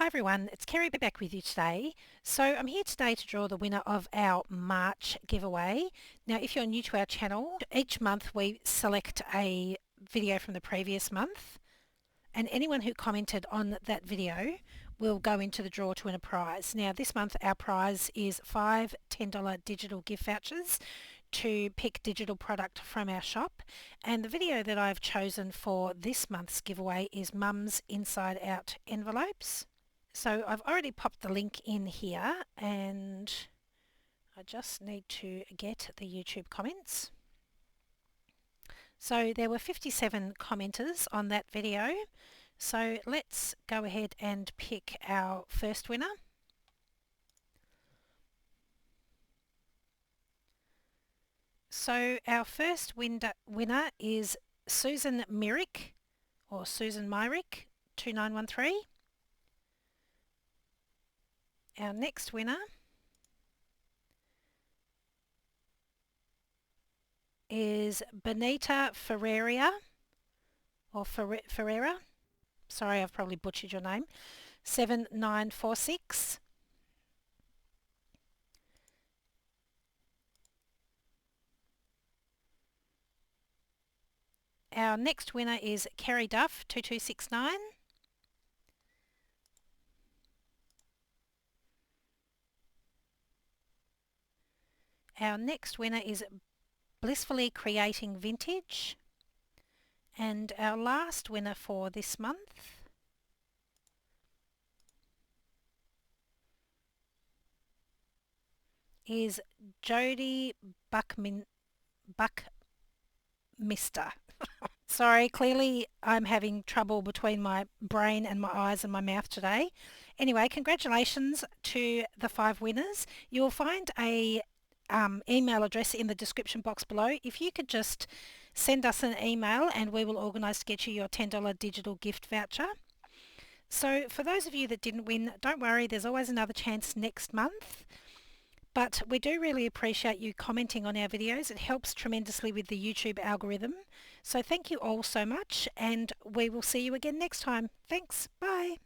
everyone, it's Kerry back with you today. So I'm here today to draw the winner of our March giveaway. Now if you're new to our channel, each month we select a video from the previous month and anyone who commented on that video will go into the draw to win a prize. Now this month our prize is 5 $10 digital gift vouchers to pick digital product from our shop, and the video that I've chosen for this month's giveaway is Mum's Inside Out envelopes. So I've already popped the link in here and I just need to get the YouTube comments. So there were 57 commenters on that video, so let's go ahead and pick our first winner. So our first winner is Susan Myrick, or Susan Myrick 2913. Our next winner is Benita Ferreira, or Ferreira. Sorry, I've probably butchered your name. 7946. Our next winner is Kerry Duff 2269. Our next winner is Blissfully Creating Vintage. And our last winner for this month is Jody Buckminster. Sorry, clearly I'm having trouble between my brain and my eyes and my mouth today. Anyway, congratulations to the 5 winners. You'll find a email address in the description box below. If you could just send us an email and we will organise to get you your $10 digital gift voucher. So for those of you that didn't win, don't worry, there's always another chance next month. But we do really appreciate you commenting on our videos. It helps tremendously with the YouTube algorithm. So thank you all so much, and we will see you again next time. Thanks. Bye.